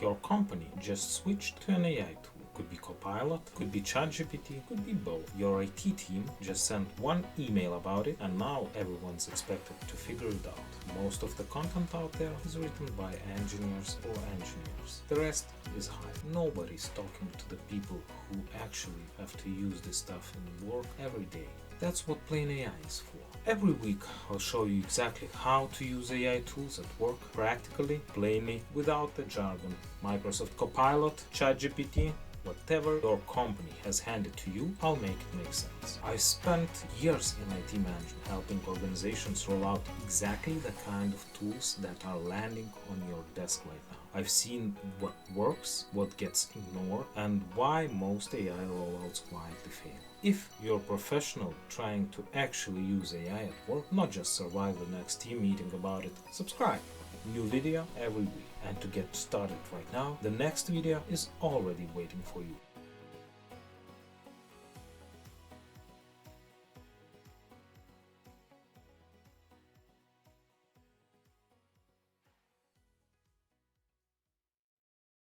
your company just switched to an AI tool. Could be Copilot, could be ChatGPT, could be both. Your IT team just sent one email about it, and now everyone's expected to figure it out. Most of the content out there is written by engineers or engineers. The rest is hype. Nobody's talking to the people who actually have to use this stuff in work every day. That's what Plain AI is for. Every week I'll show you exactly how to use AI tools at work practically, plainly, without the jargon. Microsoft Copilot, ChatGPT, whatever your company has handed to you, I'll make it make sense. I spent years in IT management helping organizations roll out exactly the kind of tools that are landing on your desk right now. I've seen what works, what gets ignored, and why most AI rollouts quietly fail. If you're a professional trying to actually use AI at work, not just survive the next team meeting about it, subscribe. New video every week. And to get started right now, the next video is already waiting for you.